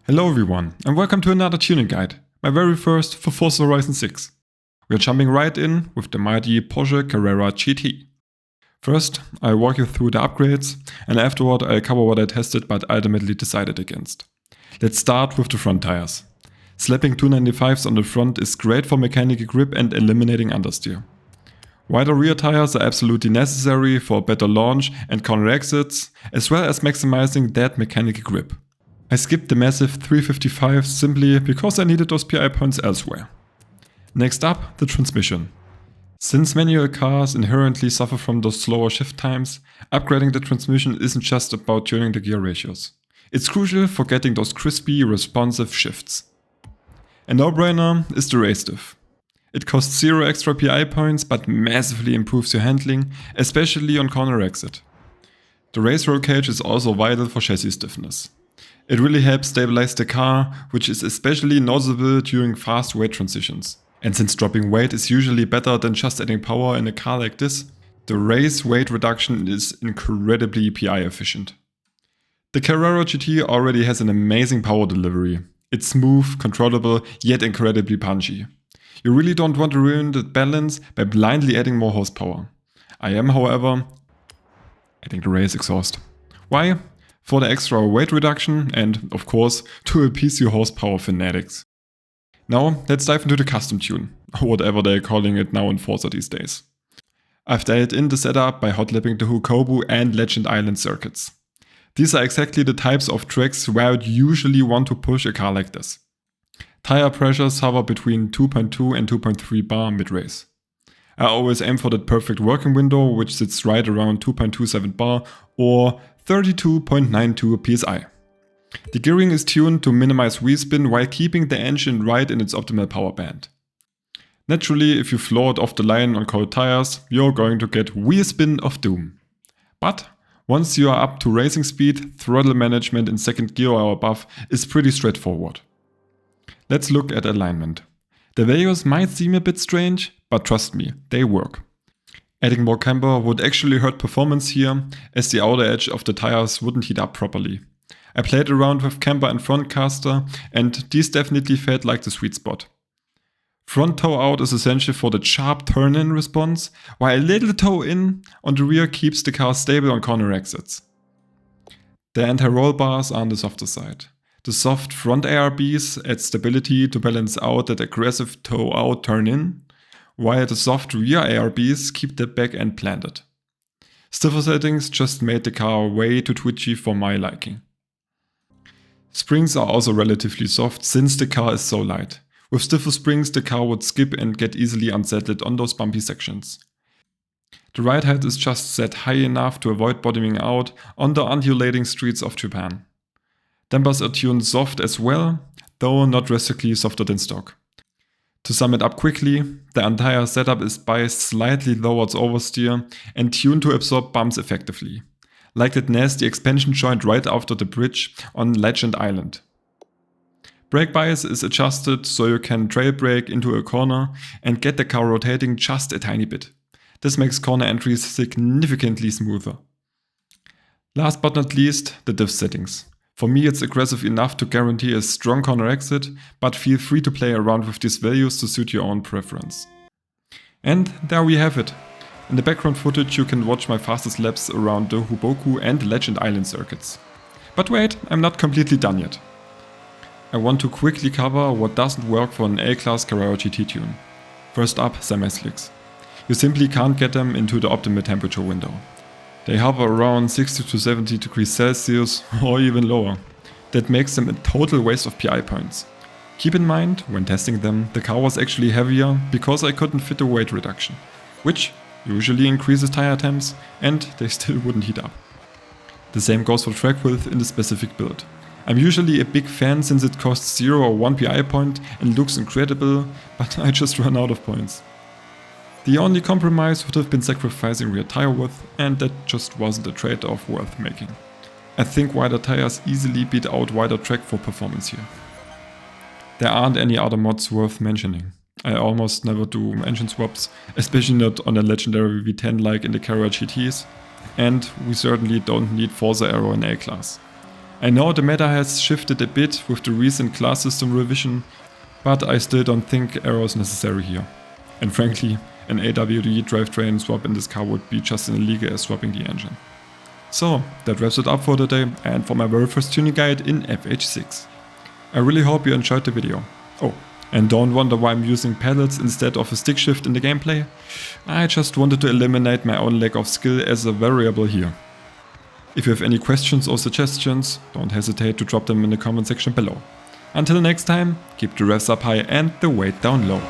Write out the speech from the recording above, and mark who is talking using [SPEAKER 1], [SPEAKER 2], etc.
[SPEAKER 1] Hello everyone, and welcome to another tuning guide, my very first for Forza Horizon 6. We are jumping right in with the mighty Porsche Carrera GT. First, I'll walk you through the upgrades, and afterward I'll cover what I tested but ultimately decided against. Let's start with the front tires. Slapping 295s on the front is great for mechanical grip and eliminating understeer. Wider rear tires are absolutely necessary for better launch and corner exits, as well as maximizing that mechanical grip. I skipped the massive 355 simply because I needed those PI points elsewhere. Next up, the transmission. Since manual cars inherently suffer from those slower shift times, upgrading the transmission isn't just about tuning the gear ratios. It's crucial for getting those crispy, responsive shifts. A no-brainer is the race diff. It costs 0 extra PI points but massively improves your handling, especially on corner exit. The race roll cage is also vital for chassis stiffness. It really helps stabilize the car, which is especially noticeable during fast weight transitions. And since dropping weight is usually better than just adding power in a car like this, the race weight reduction is incredibly PI efficient. The Carrera GT already has an amazing power delivery. It's smooth, controllable, yet incredibly punchy. You really don't want to ruin the balance by blindly adding more horsepower. I am, however, adding the race exhaust. Why? For the extra weight reduction and, of course, to appease your horsepower fanatics. Now, let's dive into the custom tune, or whatever they're calling it now in Forza these days. I've dialed in the setup by hot-lapping the Hokubu and Legend Island circuits. These are exactly the types of tracks where I'd usually want to push a car like this. Tire pressures hover between 2.2 and 2.3 bar mid-race. I always aim for that perfect working window, which sits right around 2.27 bar or 32.92 psi. The gearing is tuned to minimize wheel spin while keeping the engine right in its optimal power band. Naturally, if you floor it off the line on cold tires, you're going to get wheel spin of doom. But once you are up to racing speed, throttle management in second gear or above is pretty straightforward. Let's look at alignment. The values might seem a bit strange, but trust me, they work. Adding more camber would actually hurt performance here, as the outer edge of the tires wouldn't heat up properly. I played around with camber and front caster, and these definitely felt like the sweet spot. Front toe out is essential for the sharp turn-in response, while a little toe in on the rear keeps the car stable on corner exits. The anti-roll bars are on the softer side. The soft front ARBs add stability to balance out that aggressive toe out turn-in, while the soft rear ARBs keep the back end planted. Stiffer settings just made the car way too twitchy for my liking. Springs are also relatively soft since the car is so light. With stiffer springs, the car would skip and get easily unsettled on those bumpy sections. The ride height is just set high enough to avoid bottoming out on the undulating streets of Japan. Dampers are tuned soft as well, though not drastically softer than stock. To sum it up quickly, the entire setup is biased slightly towards oversteer and tuned to absorb bumps effectively, like that nasty expansion joint right after the bridge on Legend Island. Brake bias is adjusted so you can trail brake into a corner and get the car rotating just a tiny bit. This makes corner entries significantly smoother. Last but not least, the diff settings. For me, it's aggressive enough to guarantee a strong corner exit, but feel free to play around with these values to suit your own preference. And there we have it. In the background footage you can watch my fastest laps around the Hobuku and Legend Island circuits. But wait, I'm not completely done yet. I want to quickly cover what doesn't work for an A-class Carrera GT tune. First up, semi-slicks. You simply can't get them into the optimal temperature window. They hover around 60 to 70 degrees Celsius or even lower. That makes them a total waste of PI points. Keep in mind, when testing them, the car was actually heavier because I couldn't fit the weight reduction, which usually increases tire temps, and they still wouldn't heat up. The same goes for track width in the specific build. I'm usually a big fan since it costs 0 or 1 PI point and looks incredible, but I just ran out of points. The only compromise would have been sacrificing rear tire width, and that just wasn't a trade-off worth making. I think wider tires easily beat out wider track for performance here. There aren't any other mods worth mentioning. I almost never do engine swaps, especially not on a legendary V10 like in the Carrera GTs, and we certainly don't need Forza Aero in A-Class. I know the meta has shifted a bit with the recent class system revision, but I still don't think aero is necessary here. And frankly, an AWD drivetrain swap in this car would be just as illegal as swapping the engine. So, that wraps it up for today and for my very first tuning guide in FH6. I really hope you enjoyed the video. Oh, and don't wonder why I'm using pedals instead of a stick shift in the gameplay. I just wanted to eliminate my own lack of skill as a variable here. If you have any questions or suggestions, don't hesitate to drop them in the comment section below. Until next time, keep the revs up high and the weight down low.